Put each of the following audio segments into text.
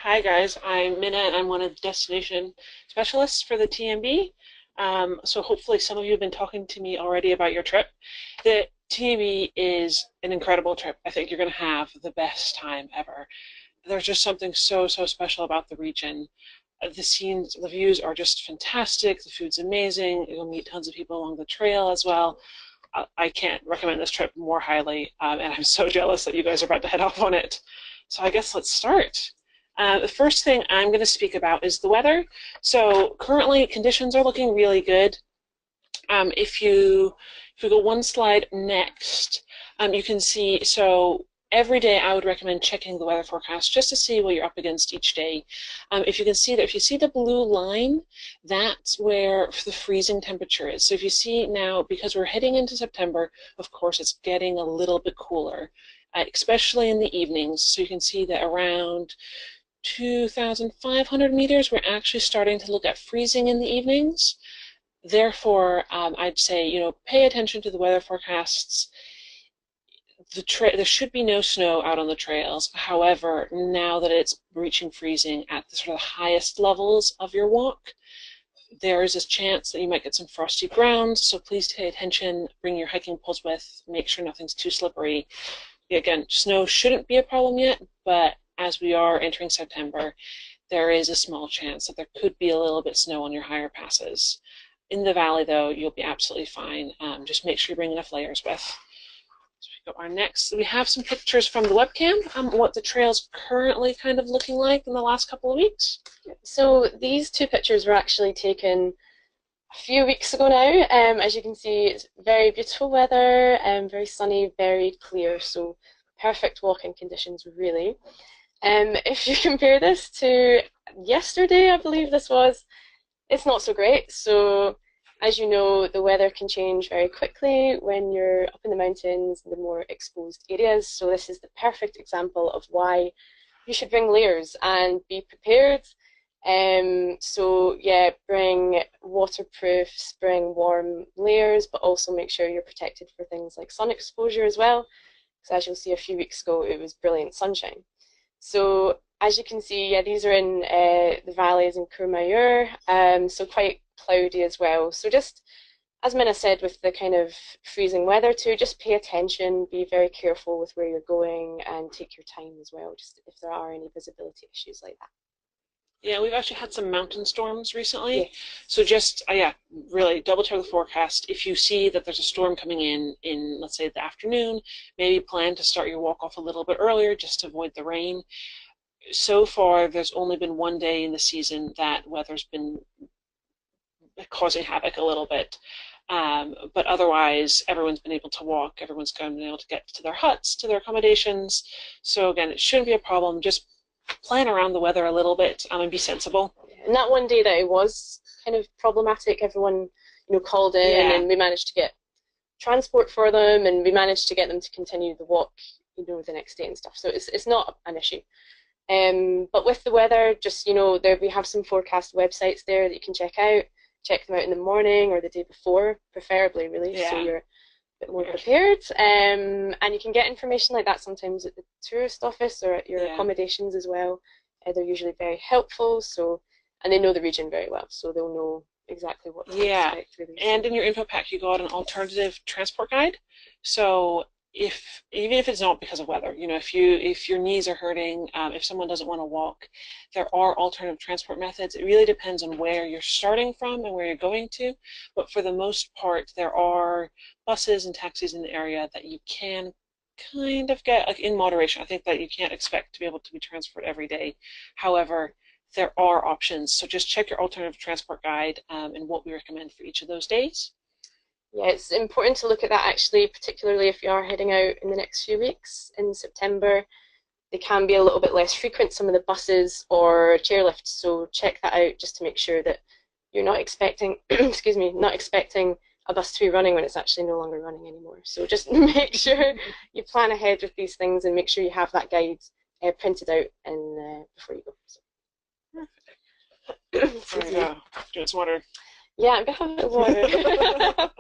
Hi guys, I'm Minna and I'm one of the destination specialists for the TMB. So hopefully some of you have been talking to me already about your trip. The TMB is an incredible trip. I think you're going to have the best time ever. There's just something so special about the region. The scenes, the views are just fantastic. The food's amazing. You'll meet tons of people along the trail as well. I can't recommend this trip more highly, and I'm so jealous that you guys are about to head off on it. So I guess let's start. The first thing I'm going to speak about is the weather. So currently conditions are looking really good. If you go one slide next, you can see, so every day I would recommend checking the weather forecast just to see what you're up against each day. If you can see that, if you see the blue line, that's where the freezing temperature is. So if you see now, because we're heading into September, of course it's getting a little bit cooler, especially in the evenings. So you can see that around 2,500 meters, we're actually starting to look at freezing in the evenings. Therefore, I'd say, pay attention to the weather forecasts. There should be no snow out on the trails. However, now that it's reaching freezing at the sort of highest levels of your walk, there is a chance that you might get some frosty ground. So please pay attention, bring your hiking poles with, make sure nothing's too slippery. Again, snow shouldn't be a problem yet, but as we are entering September, there is a small chance that there could be a little bit of snow on your higher passes. In the valley, though, you'll be absolutely fine. Just make sure you bring enough layers with. So we go our next. We have some pictures from the webcam, what the trail's currently kind of looking like in the last couple of weeks. So these two pictures were actually taken a few weeks ago now. As you can see, it's very beautiful weather, very sunny, very clear, so perfect walking conditions, really. If you compare this to yesterday, I believe this was, it's not so great. So as you know, the weather can change very quickly when you're up in the mountains, the more exposed areas. So this is the perfect example of why you should bring layers and be prepared. So yeah, bring waterproofs, bring warm layers, but also make sure you're protected for things like sun exposure as well. Because as you'll see a few weeks ago, it was brilliant sunshine. So as you can see, yeah, these are in the valleys in Courmayeur, so quite cloudy as well. So just, as Minna said, with the kind of freezing weather too, just pay attention, be very careful with where you're going, and take your time as well, just if there are any visibility issues like that. Yeah, we've actually had some mountain storms recently. Yeah. So just, yeah, really double check the forecast. If you see that there's a storm coming in, let's say, the afternoon, maybe plan to start your walk off a little bit earlier just to avoid the rain. So far, there's only been one day in the season that weather's been causing havoc a little bit. But otherwise, everyone's been able to walk. Everyone's been able to get to their huts, to their accommodations. So again, it shouldn't be a problem. Just plan around the weather a little bit and be sensible. And that one day that it was kind of problematic, everyone, called in, and we managed to get transport for them, and we managed to get them to continue the walk, the next day and stuff. So it's not an issue. But with the weather, just there we have some forecast websites there that you can check out. Check them out in the morning or the day before, preferably, really, so you're a bit more prepared. And you can get information like that sometimes at the tourist office or at your accommodations as well. They're usually very helpful, and they know the region very well, so they'll know exactly what to expect. Really. And in your info pack, you got an alternative transport guide. So even if it's not because of weather, if your knees are hurting, if someone doesn't want to walk, there are alternative transport methods. It really depends on where you're starting from and where you're going to, but for the most part, there are buses and taxis in the area that you can kind of get in moderation. I think that you can't expect to be able to be transported every day. However, there are options, so just check your alternative transport guide and what we recommend for each of those days. Yeah, it's important to look at that actually, particularly if you are heading out in the next few weeks in September. They can be a little bit less frequent, some of the buses or chairlifts, so check that out just to make sure that you're not expecting, excuse me, not expecting a bus to be running when it's actually no longer running anymore. So just make sure you plan ahead with these things and make sure you have that guide printed out and before you go. So. There you go. Just water. Yeah, I'm gonna have a bit of water.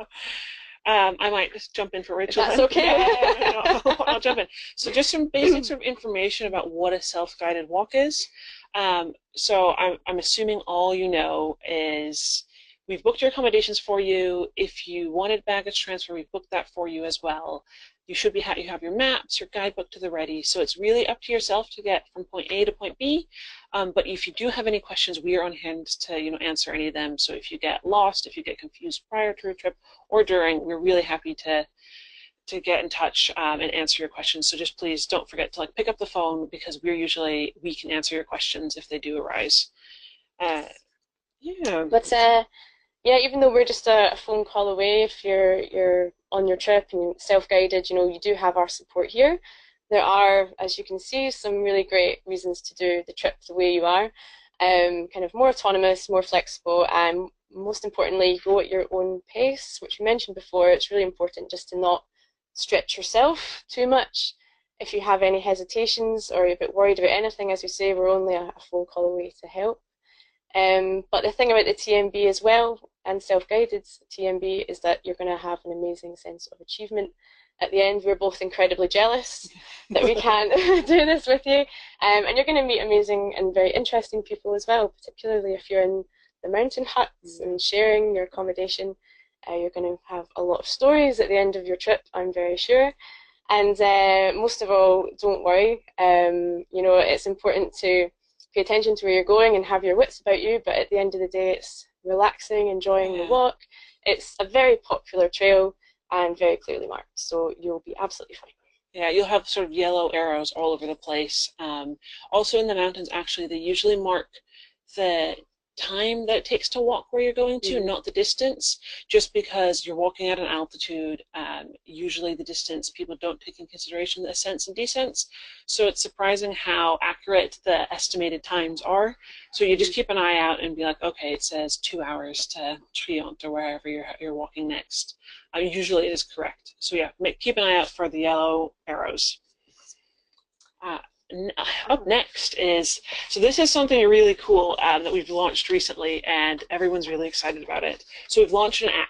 I might just jump in for If Rachel that's then. okay. Yeah, I'll jump in. So just some basic sort of information about what a self-guided walk is. So I'm assuming all you know is we've booked your accommodations for you. If you wanted baggage transfer, we've booked that for you as well. You should be you have your maps, your guidebook to the ready. So it's really up to yourself to get from point A to point B. But if you do have any questions, we are on hand to answer any of them. So if you get lost, if you get confused prior to your trip or during, we're really happy to get in touch and answer your questions. So just please don't forget to pick up the phone because we can answer your questions if they do arise. Uh, yeah. But yeah, even though we're just a phone call away, if you're on your trip and self-guided, you do have our support here. There are, as you can see, some really great reasons to do the trip the way you are. Kind of more autonomous, more flexible, and most importantly, go at your own pace, which we mentioned before. It's really important just to not stretch yourself too much. If you have any hesitations or you're a bit worried about anything, as we say, we're only a phone call away to help. But the thing about the TMB as well, and self-guided TMB, is that you're going to have an amazing sense of achievement. At the end, we're both incredibly jealous that we can't do this with you. And you're going to meet amazing and very interesting people as well, particularly if you're in the mountain huts and sharing your accommodation. You're going to have a lot of stories at the end of your trip, I'm very sure. And most of all, don't worry. It's important to pay attention to where you're going and have your wits about you, but at the end of the day, it's relaxing, enjoying the walk. It's a very popular trail and very clearly marked, so you'll be absolutely fine. Yeah, you'll have sort of yellow arrows all over the place. Also in the mountains, actually, they usually mark the time that it takes to walk where you're going to, not the distance, just because you're walking at an altitude. Usually the distance people don't take in consideration the ascents and descents. So it's surprising how accurate the estimated times are. So you just keep an eye out and be like, okay, it says 2 hours to Trient or wherever you're walking next. Usually it is correct. So yeah, keep an eye out for the yellow arrows. Up next is, so this is something really cool that we've launched recently and everyone's really excited about it. So we've launched an app.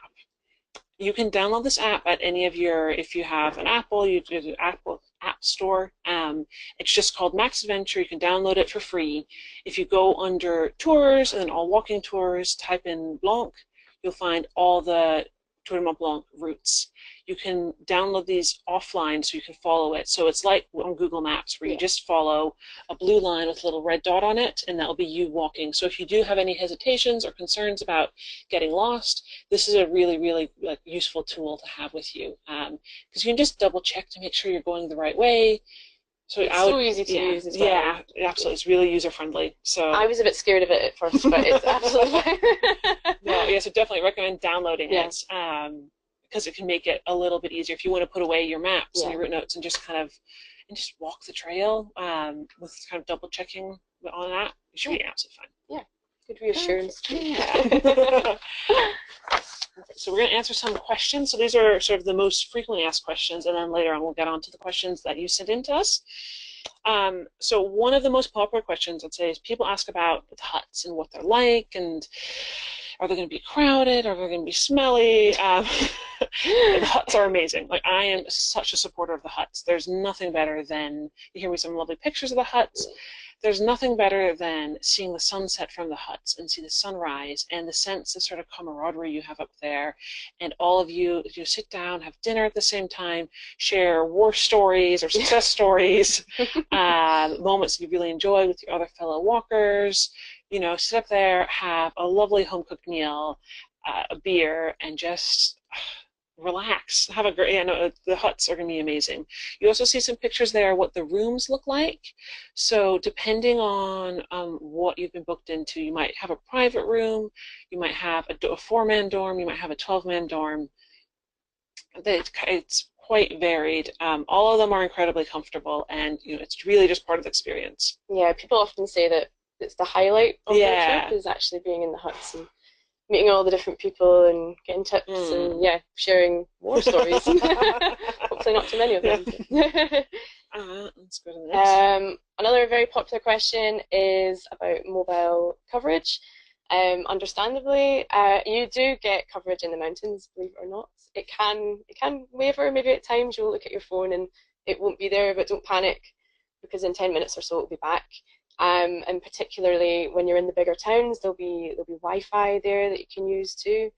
You can download this app at any of if you have an Apple, you do the Apple App Store. It's just called Max Adventure. You can download it for free. If you go under tours and then all walking tours, type in Blanc, you'll find all the Tour de Mont Blanc routes. You can download these offline so you can follow it. So it's like on Google Maps where you just follow a blue line with a little red dot on it, and that'll be you walking. So if you do have any hesitations or concerns about getting lost, this is a really, really useful tool to have with you because you can just double check to make sure you're going the right way. So it's so easy to use as well. Yeah, absolutely. It's really user-friendly. So I was a bit scared of it at first, but it's absolutely fine. No, yeah, so definitely recommend downloading it because it can make it a little bit easier if you want to put away your maps and your route notes and just just walk the trail with kind of double checking on that. You should be absolutely fine. Yeah, good reassurance. Yeah. So we're going to answer some questions. So these are sort of the most frequently asked questions, and then later on we'll get on to the questions that you sent in to us. So one of the most popular questions, I'd say, is people ask about the huts and what they're like, and are they going to be crowded? Are they going to be smelly? The huts are amazing. I am such a supporter of the huts. There's nothing better than, you hear me some lovely pictures of the huts. There's nothing better than seeing the sunset from the huts and see the sunrise and the sense of sort of camaraderie you have up there. And all of you sit down, have dinner at the same time, share war stories or success stories, moments you really enjoy with your other fellow walkers. Sit up there, have a lovely home-cooked meal, a beer, and just relax. Have a great, the huts are going to be amazing. You also see some pictures there what the rooms look like. So depending on what you've been booked into, you might have a private room, you might have a 4-man dorm, you might have a 12-man dorm. It's quite varied. All of them are incredibly comfortable, and it's really just part of the experience. Yeah, people often say that it's the highlight of their trip is actually being in the huts and meeting all the different people and getting tips and sharing war stories. Hopefully not too many of them. Let's go to the next. Another very popular question is about mobile coverage. Understandably, you do get coverage in the mountains, believe it or not. it can waver. Maybe at times you'll look at your phone and it won't be there, but don't panic because in 10 minutes or so it'll be back. And particularly when you're in the bigger towns, there'll be Wi-Fi there that you can use too.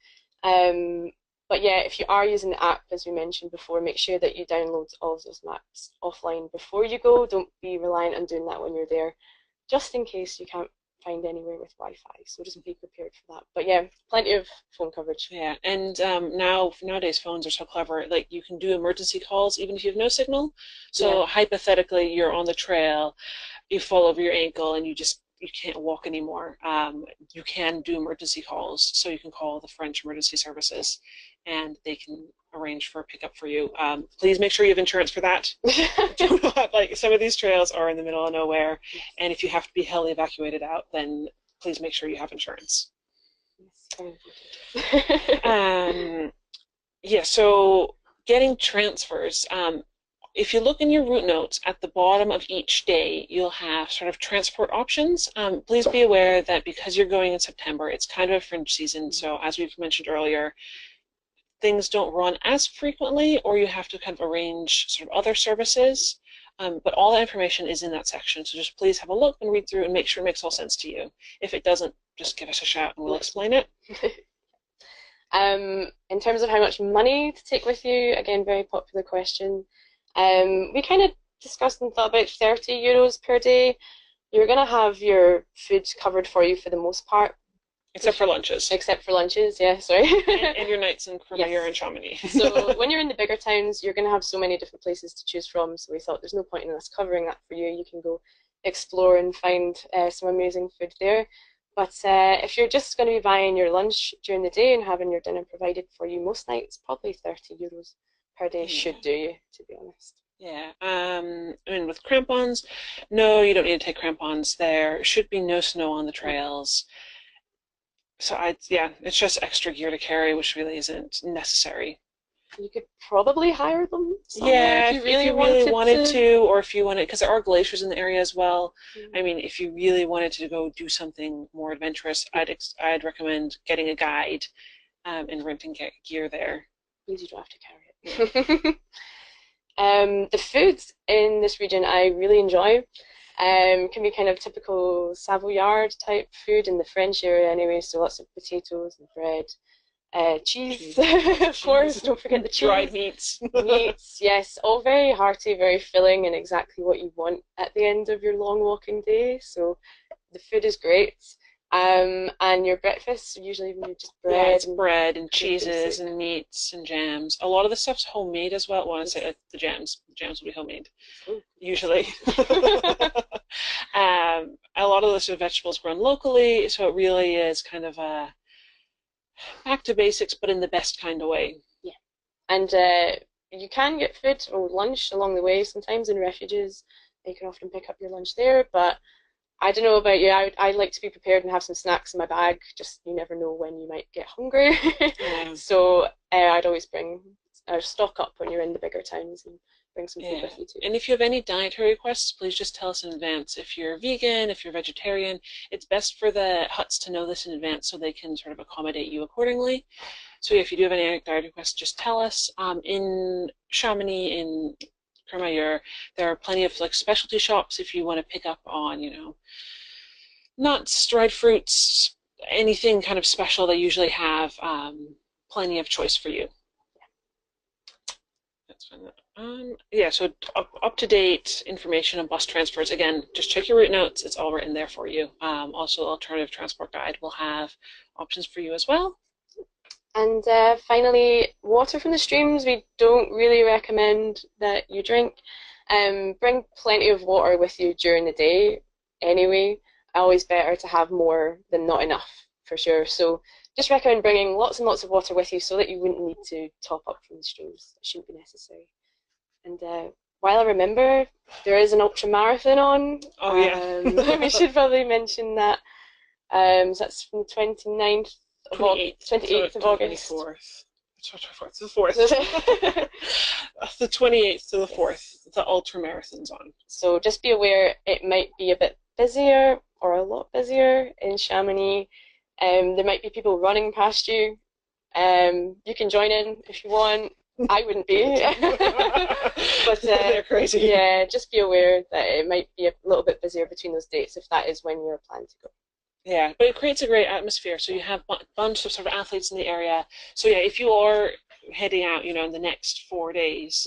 Um, but yeah, if you are using the app, as we mentioned before, make sure that you download all of those maps offline before you go. Don't be reliant on doing that when you're there, just in case you can't find anywhere with Wi-Fi. So just be prepared for that. But yeah, plenty of phone coverage. Yeah, and nowadays phones are so clever. Like you can do emergency calls even if you have no signal. Yeah. So hypothetically, you're on the trail, you fall over your ankle, and you can't walk anymore. You can do emergency calls, so you can call the French emergency services, and they can arrange for a pickup for you. Please make sure you have insurance for that. Do not, like some of these trails are in the middle of nowhere, and if you have to be heli evacuated out, then please make sure you have insurance. Um, yeah, so getting transfers. If you look in your route notes at the bottom of each day, you'll have sort of transport options. Please be aware that because you're going in September, it's kind of a fringe season. So as we've mentioned earlier, things don't run as frequently, or you have to kind of arrange sort of other services. But all that information is in that section. So just please have a look and read through and make sure it makes all sense to you. If it doesn't, just give us a shout and we'll explain it. In terms of how much money to take with you, again, very popular question. We kind of discussed and thought about €30 per day. You're going to have your food covered for you for the most part. Except for lunches. Except for lunches, yeah, sorry. and your nights in Courmayeur and Chamonix. So when you're in the bigger towns, you're going to have so many different places to choose from. So we thought there's no point in us covering that for you. You can go explore and find some amazing food there. But if you're just going to be buying your lunch during the day and having your dinner provided for you most nights, probably €30 per day should do you, to be honest. Yeah. I mean, with crampons, no, you don't need to take crampons. There should be no snow on the trails. So yeah, it's just extra gear to carry, which really isn't necessary. You could probably hire them somewhere Yeah, if you really, wanted to, or if you wanted, because there are glaciers in the area as well. I mean, if you really wanted to go do something more adventurous, I'd recommend getting a guide, and renting gear there. Means you don't have to carry it. The foods in this region I really enjoy. Can be kind of typical Savoyard type food in the French area anyway, so lots of potatoes and bread. Cheese, of course, don't forget the cheese. Dried meats. Meats, yes, all very hearty, very filling, and exactly what you want at the end of your long walking day. So the food is great. And your breakfasts are usually just bread. Yeah, it's bread and cheeses and meats and jams. A lot of the stuff's homemade as well. Well, I say the jams. The jams will be homemade, usually. A lot of the vegetables grown locally, so it really is kind of a back to basics, but in the best kind of way. Yeah, and you can get food or lunch along the way. Sometimes in refuges, you can often pick up your lunch there. But I don't know about you. I like to be prepared and have some snacks in my bag. Just you never know when you might get hungry. So I'd always bring or stock up when you're in the bigger towns and bring some food with you too. And if you have any dietary requests, please just tell us in advance. If you're vegan, if you're vegetarian, it's best for the huts to know this in advance so they can sort of accommodate you accordingly. So if you do have any dietary requests, just tell us. In Chamonix, in Courmayeur, there are plenty of like specialty shops if you want to pick up on, nuts, dried fruits, anything kind of special. They usually have plenty of choice for you. Yeah, so up-to-date information on bus transfers. Again, just check your route notes. It's all written there for you. Also, Alternative Transport Guide will have options for you as well. And finally, water from the streams. We don't really recommend that you drink. Bring plenty of water with you during the day anyway. Always better to have more than not enough, for sure. So just recommend bringing lots and lots of water with you so that you wouldn't need to top up from the streams. It shouldn't be necessary. And while I remember, there is an ultra marathon on. Oh, yeah. We should probably mention that. So that's from the 29th of 28th of August. 24th. The 4th. The 28th to the 4th, the ultra marathon's on. So just be aware it might be a bit busier or a lot busier in Chamonix. There might be people running past you You can join in if you want. I wouldn't be. But They're crazy. yeah, just be aware that it might be a little bit busier between those dates if that is when you're planning to go. Yeah, but it creates a great atmosphere. So you have a bunch of sort of athletes in the area. So yeah, if you are heading out, in the next 4 days,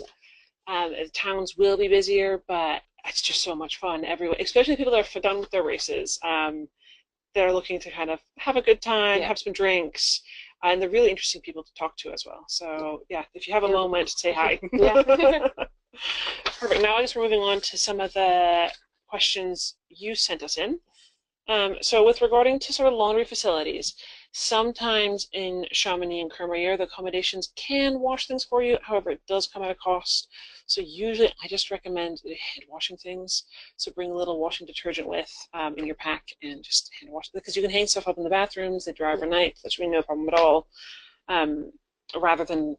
towns will be busier, but it's just so much fun. Everyone, especially people that are done with their races, they're looking to kind of have a good time, Yeah. have some drinks, and they're really interesting people to talk to as well. So yeah, if you have a moment, say hi. Yeah. Perfect. Now I guess we're moving on to some of the questions you sent us in. So with regarding to sort of laundry facilities, sometimes in Chamonix and Courmayeur, the accommodations can wash things for you. However, it does come at a cost. So usually I just recommend hand washing things. So bring a little washing detergent with in your pack and just hand wash it because you can hang stuff up in the bathrooms. They dry overnight. That should be no problem at all. Um, rather than,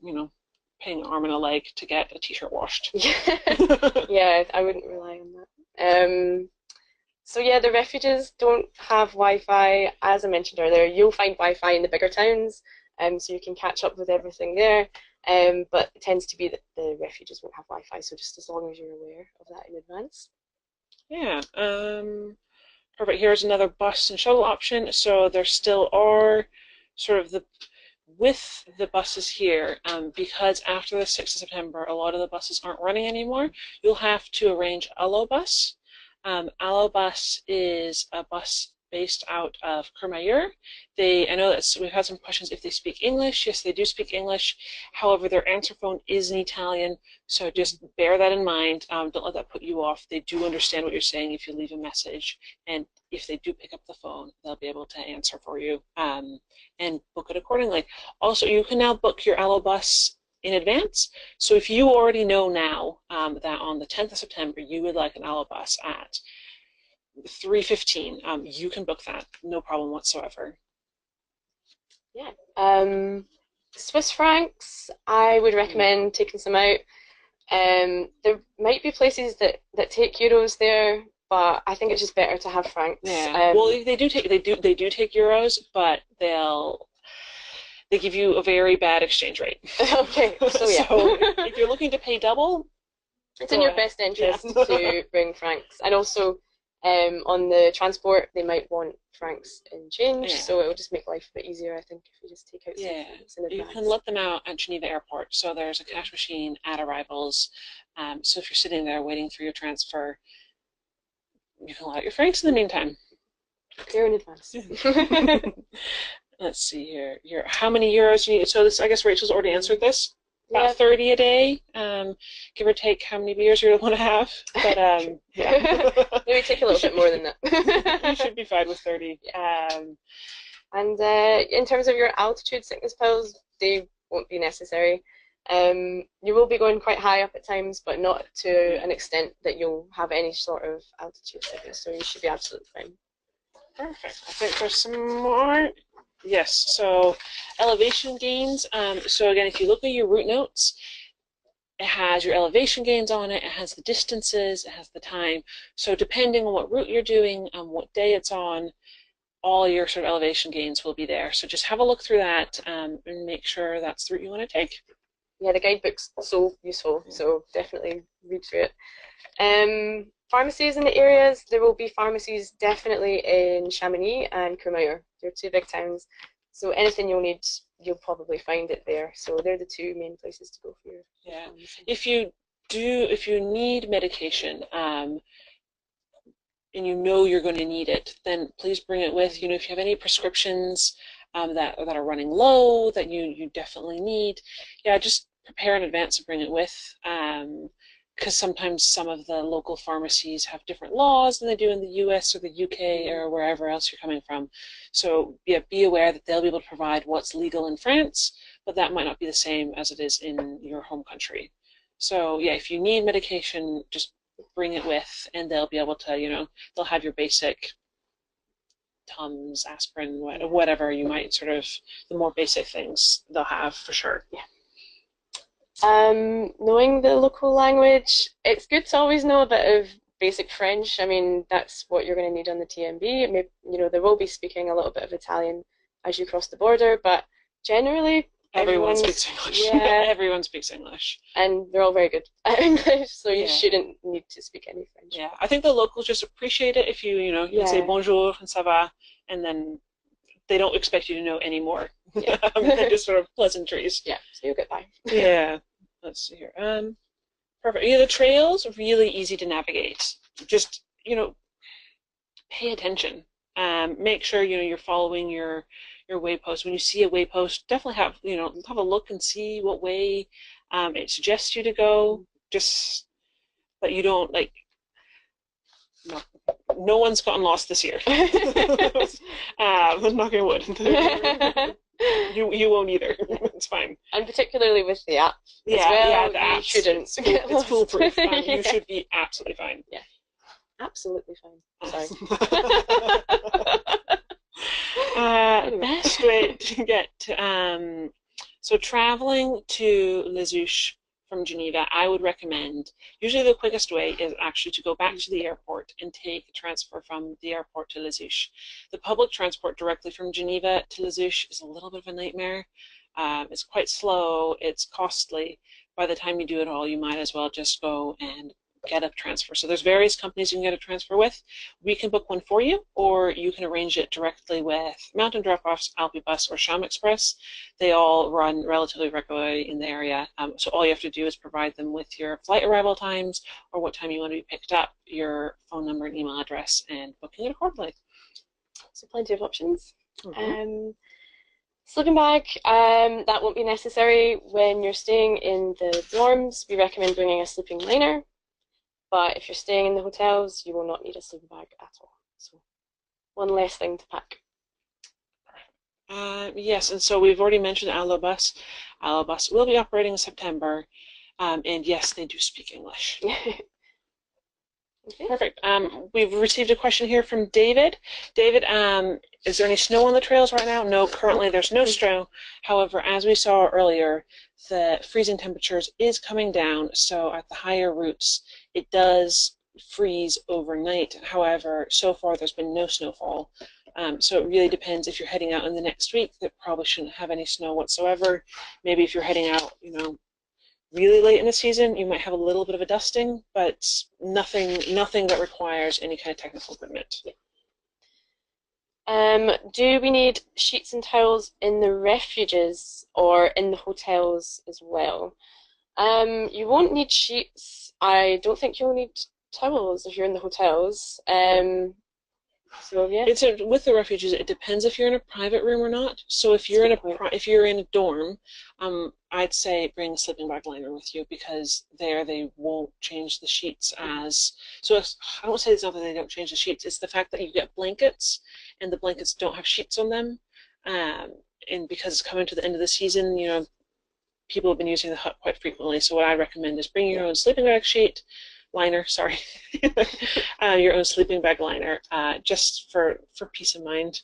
paying an arm and a leg to get a t-shirt washed. Yeah, I wouldn't rely on that. So yeah, the refuges don't have Wi-Fi. As I mentioned earlier, you'll find Wi-Fi in the bigger towns, so you can catch up with everything there. But it tends to be that the refuges won't have Wi-Fi, so just as long as you're aware of that in advance. Yeah. Perfect. Here's another bus and shuttle option. So there still are sort of with the buses here, because after the 6th of September, a lot of the buses aren't running anymore, you'll have to arrange Allo Bus. Allo Bus is a bus based out of Courmayeur. I know that we've had some questions if they speak English. Yes, they do speak English. However, their answer phone is in Italian, so just bear that in mind. Don't let that put you off. They do understand what you're saying if you leave a message, and if they do pick up the phone, they'll be able to answer for you and book it accordingly. Also, you can now book your Allo Bus in advance. So if you already know now that on the 10th of September you would like an Allo Bus at 3:15, you can book that, no problem whatsoever. Yeah. Swiss francs, I would recommend taking some out. There might be places that take euros there, but I think it's just better to have francs. Yeah. Well, they do take euros, but they give you a very bad exchange rate. Okay, so yeah. So if you're looking to pay double, it's in your best interest to bring francs, and also on the transport they might want francs in change, so it will just make life a bit easier, I think, if you just take out some francs in advance. You can let them out at Geneva Airport. So there's a cash machine at arrivals. So if you're sitting there waiting for your transfer, you can let out your francs in the meantime. Clear in advance. Let's see here. How many euros you need? So this, I guess Rachel's already answered this. About 30 a day, give or take how many beers you want to have. But yeah, maybe take a little bit more than that. You should be fine with 30. Yeah. And in terms of your altitude sickness pills, they won't be necessary. You will be going quite high up at times, but not to an extent that you'll have any sort of altitude sickness, so you should be absolutely fine. Perfect. I think there's some more. Yes, so elevation gains. So again, if you look at your route notes, it has your elevation gains on it, it has the distances, it has the time. So depending on what route you're doing, what day it's on, all your sort of elevation gains will be there. So just have a look through that and make sure that's the route you want to take. Yeah, the guidebook's so useful, so definitely read through it. Pharmacies in the areas, there will be pharmacies definitely in Chamonix and Courmayeur. They're two big towns, so anything you'll need, you'll probably find it there. So they're the two main places to go for your pharmacy. If you need medication, and you know you're going to need it, then please bring it with. If you have any prescriptions that are running low that you definitely need, just prepare in advance to bring it with. Because sometimes some of the local pharmacies have different laws than they do in the US or the UK or wherever else you're coming from. So be aware that they'll be able to provide what's legal in France, but that might not be the same as it is in your home country. So if you need medication, just bring it with, and they'll be able to, they'll have your basic Tums, aspirin, whatever you might the more basic things they'll have for sure. Yeah. Knowing the local language, it's good to always know a bit of basic French. I mean, that's what you're going to need on the TMB. Maybe, there will be speaking a little bit of Italian as you cross the border, but generally Everyone speaks English. Yeah, Everyone speaks English. and they're all very good at English, so you Yeah. shouldn't need to speak any French. Yeah, I think the locals just appreciate it if you can say Yeah, bonjour and ça va, and then they don't expect you to know any more yeah, than just sort of pleasantries. yeah. So you'll get by. Yeah. Let's see here. Perfect. Yeah, the trails are really easy to navigate. Just, pay attention. Make sure, you're following your waypost. When you see a waypost, definitely have a look and see what way it suggests you to go. Just that you don't like no, no one's gotten lost this year. Knock on wood. You won't either. It's fine. And particularly with the app as Yeah, well, yeah, the you apps. shouldn't get It's lost. foolproof. Yeah. You should be absolutely fine. Yeah, absolutely fine. Sorry. Anyway. Best way to get so traveling to Les Houches from Geneva, I would recommend. Usually, the quickest way is actually to go back to the airport and take a transfer from the airport to Les Houches. The public transport directly from Geneva to Les Houches is a little bit of a nightmare. It's quite slow. It's costly. By the time you do it all, you might as well just go and get a transfer. So there's various companies you can get a transfer with. We can book one for you, or you can arrange it directly with Mountain Drop-Offs, Alpibus, or Sham Express. They all run relatively regularly in the area. So all you have to do is provide them with your flight arrival times or what time you want to be picked up, your phone number and email address, and booking it accordingly. So plenty of options. Sleeping bag, that won't be necessary when you're staying in the dorms. We recommend bringing a sleeping liner. But if you're staying in the hotels, you will not need a sleeping bag at all. So one less thing to pack. Yes, and so we've already mentioned Alobus. Alobus will be operating in September, and yes, they do speak English. Okay. Perfect. We've received a question here from David. David, is there any snow on the trails right now? No, currently there's no snow. However, as we saw earlier, the freezing temperatures is coming down, so at the higher routes, it does freeze overnight. However, so far there's been no snowfall. So it really depends. If you're heading out in the next week, that probably shouldn't have any snow whatsoever. Maybe if you're heading out, really late in the season, you might have a little bit of a dusting, but nothing that requires any kind of technical equipment. Do we need sheets and towels in the refuges or in the hotels as well? You won't need sheets. I don't think you'll need towels if you're in the hotels. So yeah. With the refuges, it depends if you're in a private room or not. So if you're in a dorm, I'd say bring a sleeping bag liner with you, because there they won't change the sheets as. So I don't say it's not that they don't change the sheets. It's the fact that you get blankets, and the blankets don't have sheets on them, and because it's coming to the end of the season, people have been using the hut quite frequently. So what I recommend is bring your own sleeping bag liner, sorry, your own sleeping bag liner, just for peace of mind.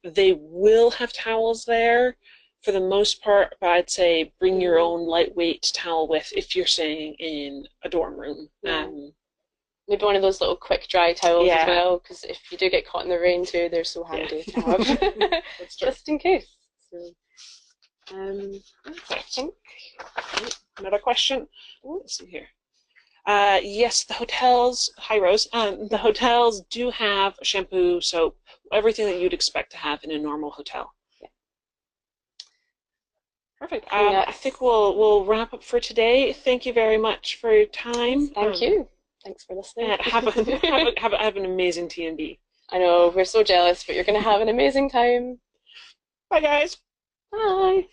They will have towels there for the most part, but I'd say bring your own lightweight towel with if you're staying in a dorm room. Yeah. Maybe one of those little quick dry towels as well, because if you do get caught in the rain too, they're so handy to have, just in case. So, I think. Another question. Let's see here. Yes, the hotels, hi Rose, the hotels do have shampoo, soap, everything that you'd expect to have in a normal hotel. Yeah. Perfect. I think we'll wrap up for today. Thank you very much for your time. Thank you. Thanks for listening. And have an amazing TNB. I know, we're so jealous, but you're going to have an amazing time. Bye, guys. Bye.